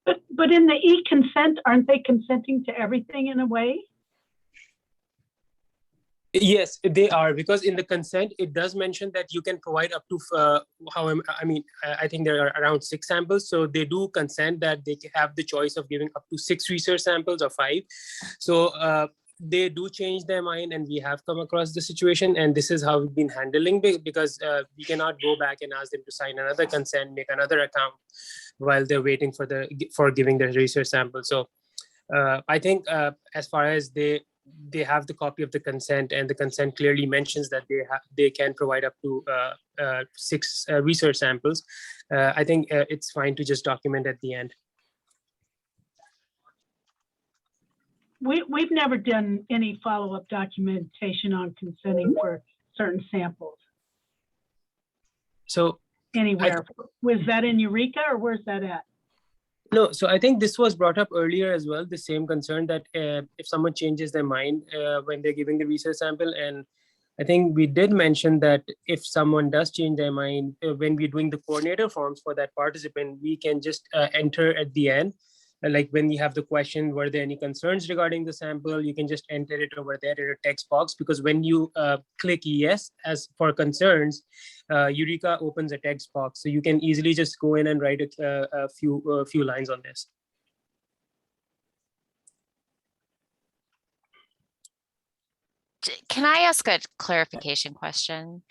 But in the e-consent, aren't they consenting to everything in a way? Yes, they are, because in the consent, it does mention that you can provide up to, I think there are around 6 samples. So they do consent that they have the choice of giving up to 6 research samples or 5. So they do change their mind, and we have come across the situation, and this is how we've been handling it, because we cannot go back and ask them to sign another consent, make another account while they're waiting for giving their research sample. So I think as far as they have the copy of the consent, and the consent clearly mentions that they can provide up to 6 research samples. I think it's fine to just document at the end. We've never done any follow-up documentation on consenting for certain samples So anywhere. Was that in Eureka, or where's that at? no, so I think this was brought up earlier as well, the same concern that if someone changes their mind when they're giving the research sample. And I think we did mention that if someone does change their mind, when we're doing the coordinator forms for that participant, we can just enter at the end. Like when you have the question, were there any concerns regarding the sample, you can just enter it over there in a text box, because when you click yes as for concerns, Eureka opens a text box, so you can easily just go in and write a few lines on this. Can I ask a clarification question?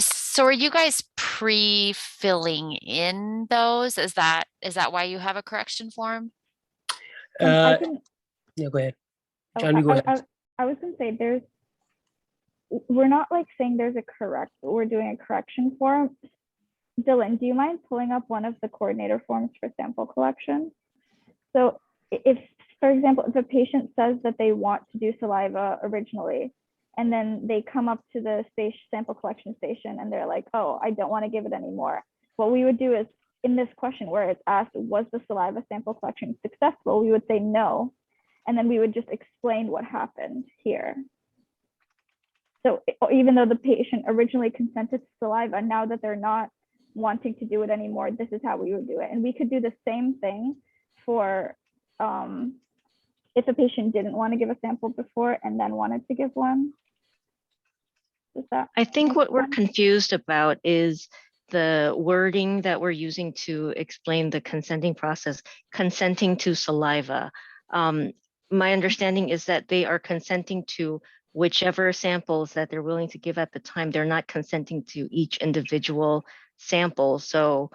So are you guys pre-filling in those? Is that why you have a correction form? Yeah, go ahead. Johnny, go ahead. I was gonna say we're not like saying there's we're doing a correction form. Dylan, do you mind pulling up one of the coordinator forms for sample collection? So if, for example, if a patient says that they want to do saliva originally, and then they come up to the sample collection station and they're like, oh, I don't want to give it anymore. What we would do is, in this question where it's asked, was the saliva sample collection successful? We would say no. And then we would just explain what happened here. So even though the patient originally consented to saliva, now that they're not wanting to do it anymore, this is how we would do it. And we could do the same thing for if a patient didn't want to give a sample before and then wanted to give one. I think what we're confused about is the wording that we're using to explain the consenting process, consenting to saliva. My understanding is that they are consenting to whichever samples that they're willing to give at the time. They're not consenting to each individual sample. So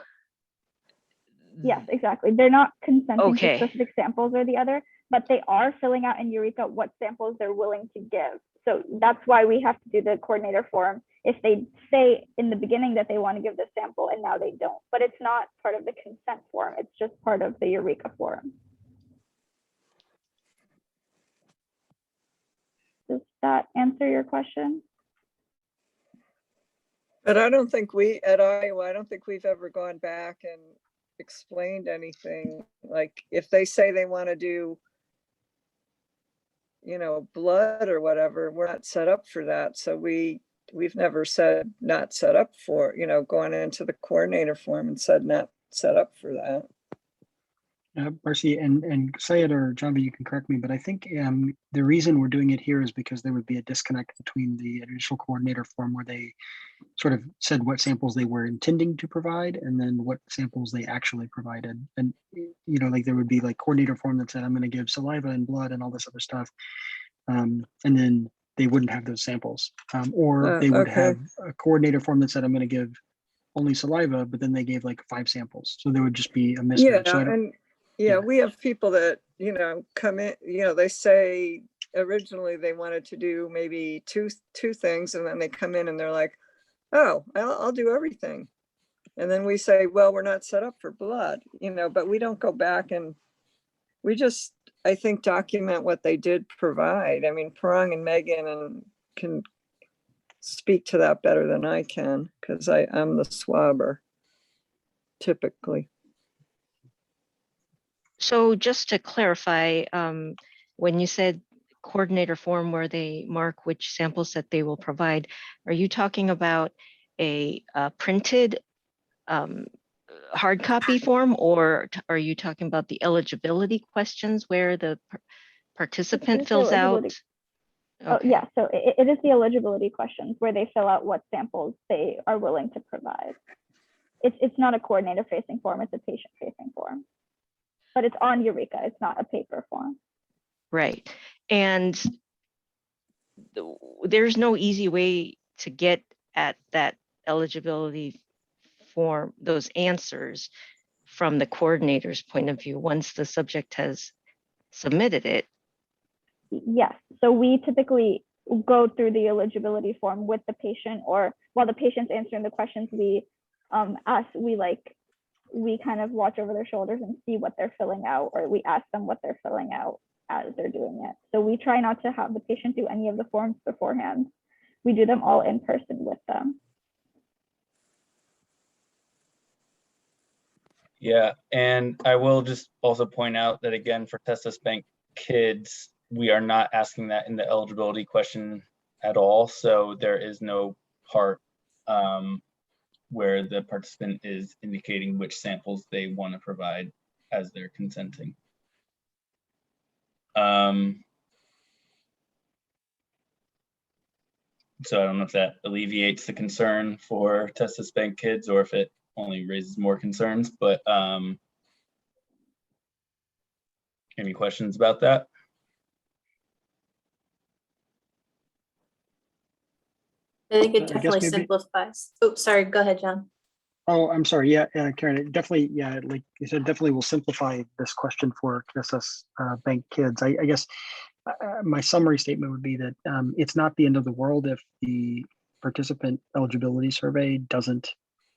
yes, exactly. They're not consenting Okay. to specific samples or the other, but they are filling out in Eureka what samples they're willing to give. So that's why we have to do the coordinator form if they say in the beginning that they want to give the sample and now they don't. But it's not part of the consent form. It's just part of the Eureka form. Does that answer your question? But I don't think at Iowa, I don't think we've ever gone back and explained anything. Like if they say they want to do, blood or whatever, we're not set up for that. So we've never said not set up for, going into the coordinator form and said not set up for that. Marcy and Syed or Janvi, you can correct me, but I think the reason we're doing it here is because there would be a disconnect between the initial coordinator form where they sort of said what samples they were intending to provide and then what samples they actually provided. And, like there would be like coordinator form that said, I'm going to give saliva and blood and all this other stuff. And then they wouldn't have those samples. Or they would have a coordinator form that said, I'm going to give only saliva, but then they gave like 5 samples. So there would just be a mismatch. Yeah, we have people that, come in, they say originally they wanted to do maybe two things, and then they come in and they're like, oh, I'll do everything. And then we say, well, we're not set up for blood, but we don't go back and we just, I think, document what they did provide. I mean, Parang and Megan can speak to that better than I can because I'm the swabber typically. So just to clarify, when you said coordinator form where they mark which samples that they will provide, are you talking about a printed hard copy form, or are you talking about the eligibility questions where the participant It's fills out? eligibility. Oh, Okay. yeah, so it is the eligibility questions where they fill out what samples they are willing to provide. It's not a coordinator facing form, it's a patient facing form. But it's on Eureka, it's not a paper form. Right. And there's no easy way to get at that eligibility form, those answers from the coordinator's point of view once the subject has submitted it. Yes, so we typically go through the eligibility form with the patient, or while the patient's answering the questions, we kind of watch over their shoulders and see what they're filling out, or we ask them what they're filling out as they're doing it. So we try not to have the patient do any of the forms beforehand. We do them all in person with them. Yeah, and I will just also point out that again, for Testis Bank kids, we are not asking that in the eligibility question at all. So there is no part where the participant is indicating which samples they want to provide as they're consenting. So I don't know if that alleviates the concern for Testis Bank kids or if it only raises more concerns, but any questions about that? I think it I guess definitely maybe- simplifies. Oh, sorry, go ahead, John. Oh, I'm sorry. Yeah, Karen, it definitely, yeah, like you said, definitely will simplify this question for Testis Bank kids. I guess my summary statement would be that it's not the end of the world if the participant eligibility survey doesn't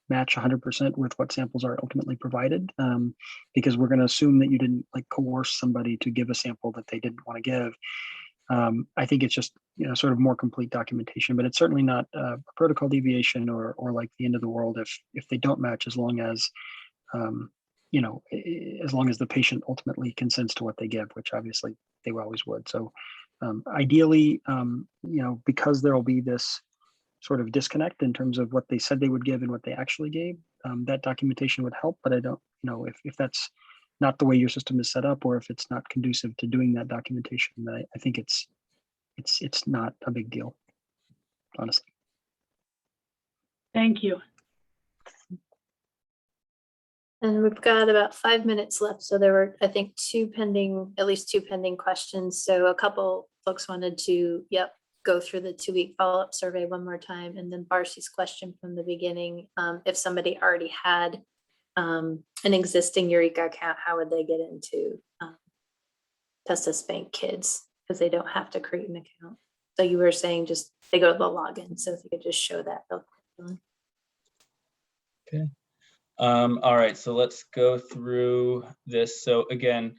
match 100% with what samples are ultimately provided, because we're going to assume that you didn't like coerce somebody to give a sample that they didn't want to give. I think it's just, you know, sort of more complete documentation, but it's certainly not a protocol deviation or like the end of the world if they don't match, as long as, you know, as long as the patient ultimately consents to what they give, which obviously they always would. So ideally, you know, because there will be this sort of disconnect in terms of what they said they would give and what they actually gave, that documentation would help. But I don't, you know, if that's not the way your system is set up, or if it's not conducive to doing that documentation, then I think it's not a big deal, honestly. Thank you. And we've got about 5 minutes left. So there were, I think, at least two pending questions. So a couple folks wanted to, go through the 2-week follow-up survey one more time. And then Barcy's question from the beginning, if somebody already had an existing Eureka account, how would they get into Testis Bank Kids? Because they don't have to create an account. So you were saying just they go to the login. So if you could just show that real quick. Okay. All right, so let's go through this. So again,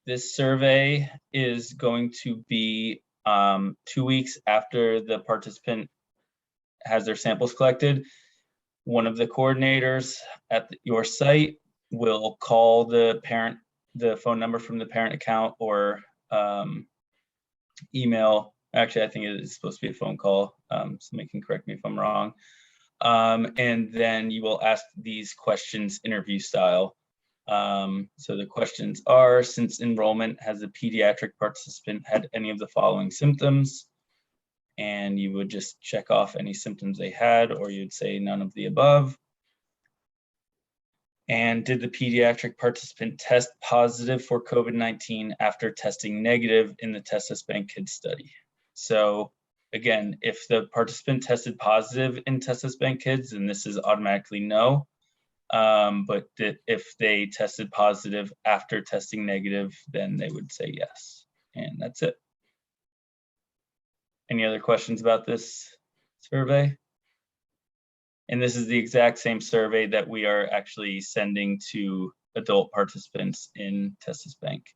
this survey is going to be 2 weeks after the participant has their samples collected. One of the coordinators at your site will call the parent, the phone number from the parent account, or email. Actually, I think it is supposed to be a phone call. Somebody can correct me if I'm wrong. And then you will ask these questions interview style. So the questions are, since enrollment, has the pediatric participant had any of the following symptoms? And you would just check off any symptoms they had, or you'd say none of the above. And did the pediatric participant test positive for COVID-19 after testing negative in the Testis Bank Kids study? So again, if the participant tested positive in Testis Bank Kids, then this is automatically no. But if they tested positive after testing negative, then they would say yes. And that's it. Any other questions about this survey? And this is the exact same survey that we are actually sending to adult participants in Testis Bank.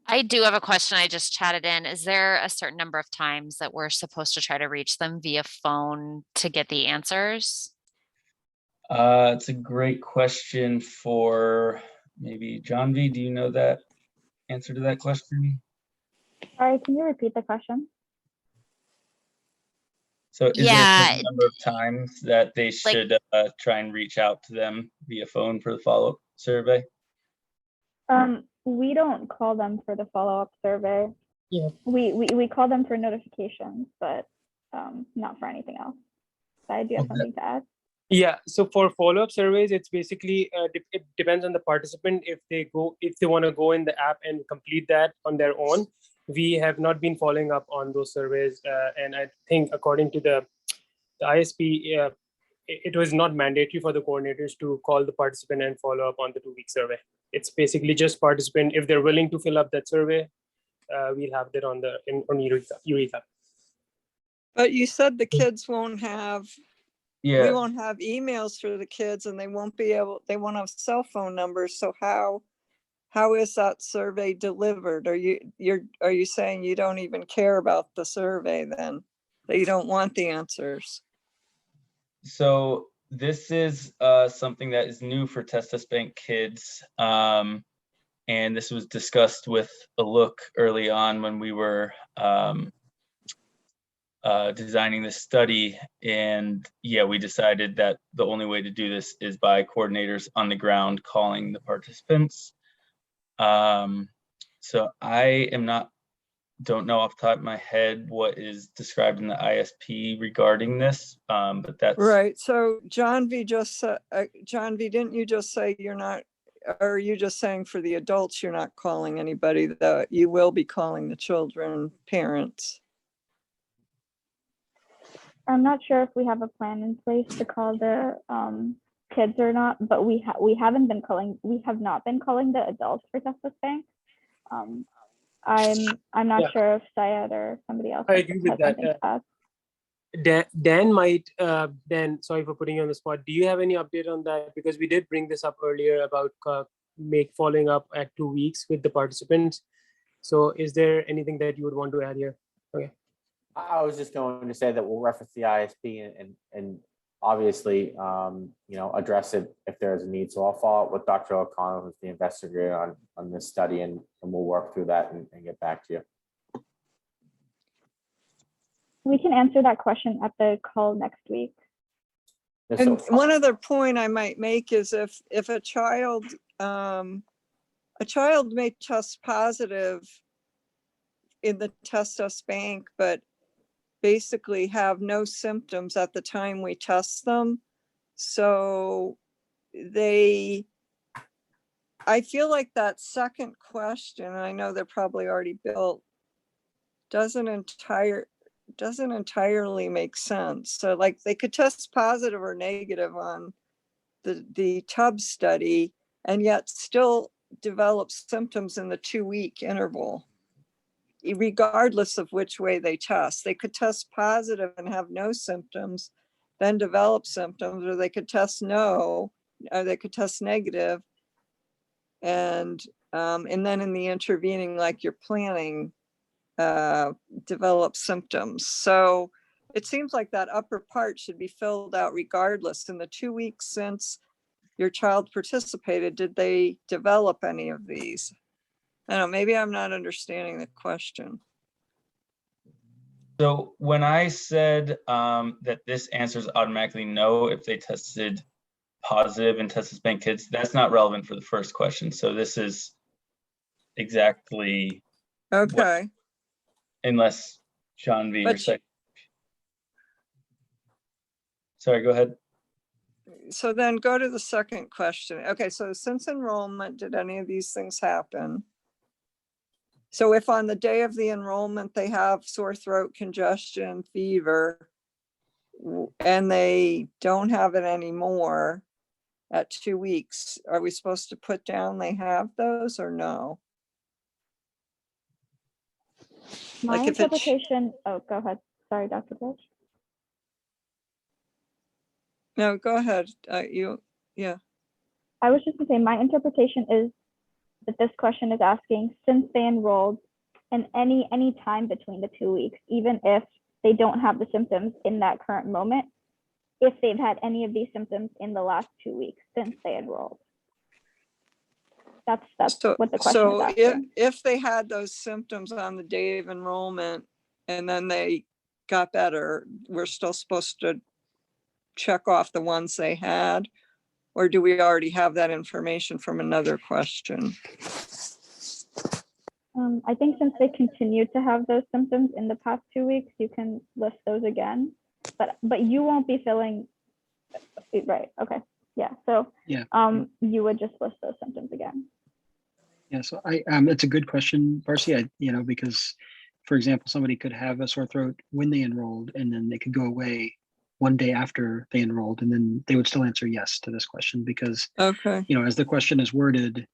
I do have a question I just chatted in. Is there a certain number of times that we're supposed to try to reach them via phone to get the answers? It's a great question for maybe John V. Do you know that answer to that question? Sorry, can you repeat the question? So is there a Yeah, certain number of times that they should try and reach out to them via phone for the follow-up survey? We don't call them for the follow-up survey. Yeah. We call them for notifications, but not for anything else. So do you have something to add? Yeah, so for follow-up surveys, it's basically it depends on the participant if they want to go in the app and complete that on their own. We have not been following up on those surveys, and I think according to the ISP, it was not mandatory for the coordinators to call the participant and follow up on the 2-week survey. It's basically just participant if they're willing to fill up that survey. We'll have that on Eureka. But you said the kids won't have, we Yeah, won't have emails for the kids and they won't have cell phone numbers. So how is that survey delivered? Are you saying you don't even care about the survey then? That you don't want the answers? so this is something that is new for Testus Bank Kids. And this was discussed with Alok early on when we were designing this study. And yeah, we decided that the only way to do this is by coordinators on the ground calling the participants. So I don't know off the top of my head what is described in the ISP regarding this, but that's Right. So John V just said, John V, didn't you just say you're not, or are you just saying for the adults, you're not calling anybody, that you will be calling the children, parents? I'm not sure if we have a plan in place to call the kids or not, but we have not been calling the adults for Testus Bank. I'm not sure if Syed or somebody else I agree with that. something to add. Dan might, Dan, sorry for putting you on the spot. Do you have any update on that? Because we did bring this up earlier about following up at 2 weeks with the participants. So is there anything that you would want to add here? Okay. I was just going to say that we'll reference the ISP and obviously, address it if there is a need. So I'll follow up with Dr. O'Connell, who's the investigator on this study, and we'll work through that and get back to you. We can answer that question at the call next week. And one other point I might make is if a child may test positive in the Testus Bank, but basically have no symptoms at the time we test them. So I feel like that second question, I know they're probably already built, doesn't entirely make sense. So like they could test positive or negative on the TUB study and yet still develop symptoms in the 2-week interval, regardless of which way they test. They could test positive and have no symptoms, then develop symptoms, or they could test negative and then in the intervening, like you're planning, develop symptoms. So it seems like that upper part should be filled out regardless. In the 2 weeks since your child participated, did they develop any of these? I don't know, maybe I'm not understanding the question. So when I said that this answers automatically no if they tested positive in Testus Bank Kids, that's not relevant for the first question. So this is exactly okay. Unless John V. But Sorry, go ahead. So then go to the second question. Okay, so since enrollment, did any of these things happen? So if on the day of the enrollment, they have sore throat, congestion, fever, and they don't have it anymore at 2 weeks, are we supposed to put down they have those or no? My Like if it's- interpretation, oh, go ahead. Sorry, Dr. Bush. No, go ahead. Yeah. I was just gonna say, my interpretation is that this question is asking, since they enrolled in any time between the 2 weeks, even if they don't have the symptoms in that current moment, if they've had any of these symptoms in the last 2 weeks since they enrolled. That's what the question is asking. If they had those symptoms on the day of enrollment and then they got better, we're still supposed to check off the ones they had? Or do we already have that information from another question? I think since they continued to have those symptoms in the past 2 weeks, you can list those again, but you won't be filling, right, okay, yeah, so Yeah. you would just list those symptoms again. Yeah, so it's a good question, Marcy, because, for example, somebody could have a sore throat when they enrolled, and then they could go away one day after they enrolled, and then they would still answer yes to this question because, Okay, as the question is worded,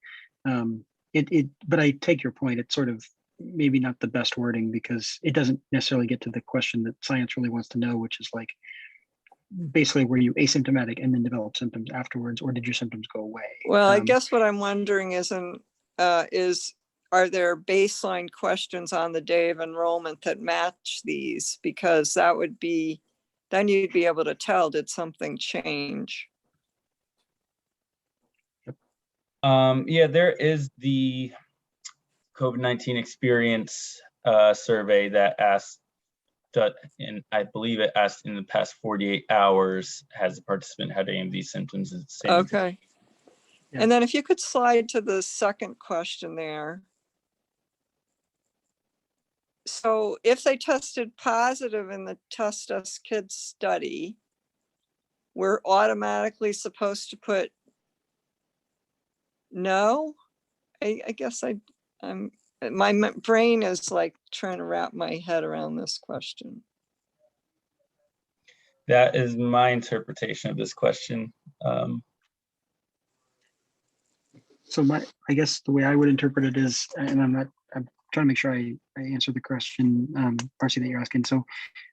but I take your point. It's sort of maybe not the best wording because it doesn't necessarily get to the question that science really wants to know, which is like, basically, were you asymptomatic and then develop symptoms afterwards, or did your symptoms go away? well, I guess what I'm wondering is are there baseline questions on the day of enrollment that match these? Because that would be, then you'd be able to tell, did something change? Yeah, there is the COVID-19 experience survey that asked, and I believe it asked in the past 48 hours, has the participant had any of these symptoms? It's the same. Okay. Yeah. And then if you could slide to the second question there. So if they tested positive in the Test Us Kids study, we're automatically supposed to put no? I guess my brain is like trying to wrap my head around this question. That is my interpretation of this question. So I guess the way I would interpret it is, and I'm trying to make sure I answer the question, Marcy, that you're asking. So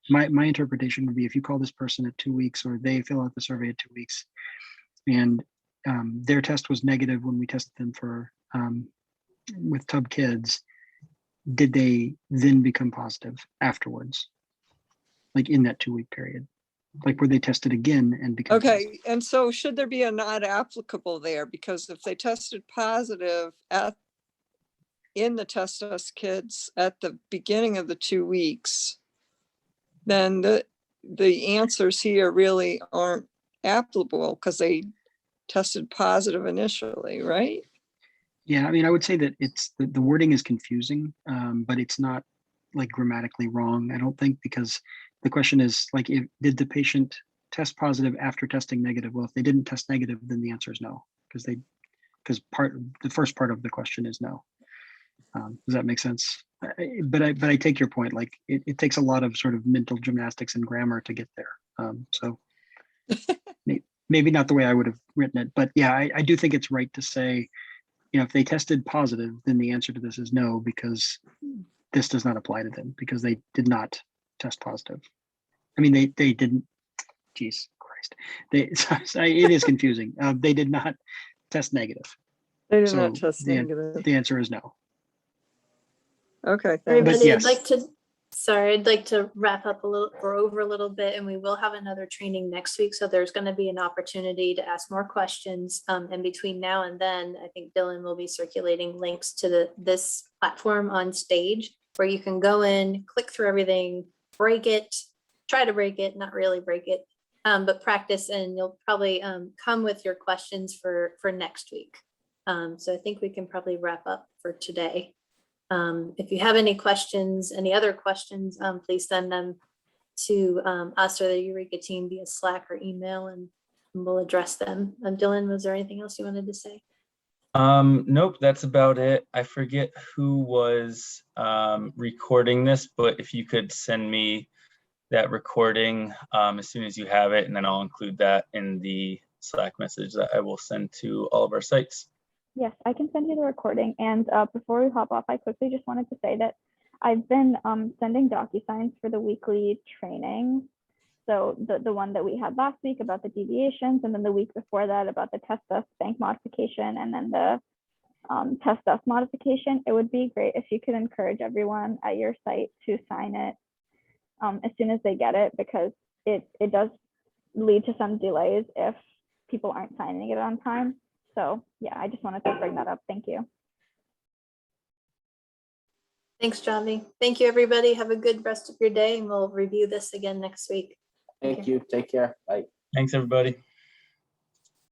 my interpretation would be if you call this person at 2 weeks, or they fill out the survey at 2 weeks, and their test was negative when we tested them for with Tub Kids, did they then become positive afterwards? Like in that 2 week period? Like were they tested again and become positive? Okay, and so should there be a not applicable there? Because if they tested positive in the Test Us Kids at the beginning of the 2 weeks, then the answers here really aren't applicable because they tested positive initially, right? Yeah, I mean, I would say that it's the wording is confusing, but it's not like grammatically wrong, I don't think, because the question is like, did the patient test positive after testing negative? Well, if they didn't test negative, then the answer is no, because the first part of the question is no. Does that make sense? But I take your point. Like it takes a lot of sort of mental gymnastics and grammar to get there. So maybe not the way I would have written it, but yeah, I do think it's right to say, if they tested positive, then the answer to this is no, because this does not apply to them because they did not test positive. I mean, they didn't. Geez, Christ, it is confusing. They did not test negative. They did not test negative. The answer is no. Okay, thanks. Everybody, yes. I'd like to wrap up a little or over a little bit, and we will have another training next week. So there's going to be an opportunity to ask more questions. And between now and then, I think Dylan will be circulating links to this platform on Stage where you can go in, click through everything, break it, try to break it, not really break it, but practice, and you'll probably come with your questions for next week. So I think we can probably wrap up for today. If you have any questions, any other questions, please send them to us or the Eureka team via Slack or email, and we'll address them. Dylan, was there anything else you wanted to say? Nope, that's about it. I forget who was recording this, but if you could send me that recording as soon as you have it, and then I'll include that in the Slack message that I will send to all of our sites. Yes, I can send you the recording. And before we hop off, I quickly just wanted to say that I've been sending DocuSigns for the weekly training. So the one that we had last week about the deviations, and then the week before that about the Test Us bank modification, and then the Test Us modification. It would be great if you could encourage everyone at your site to sign it as soon as they get it, because it does lead to some delays if people aren't signing it on time. So yeah, I just wanted to bring that up. Thank you. Thanks, Johnny. Thank you, everybody. Have a good rest of your day, and we'll review this again next week. Thank you. Take care. Bye. Thanks, everybody.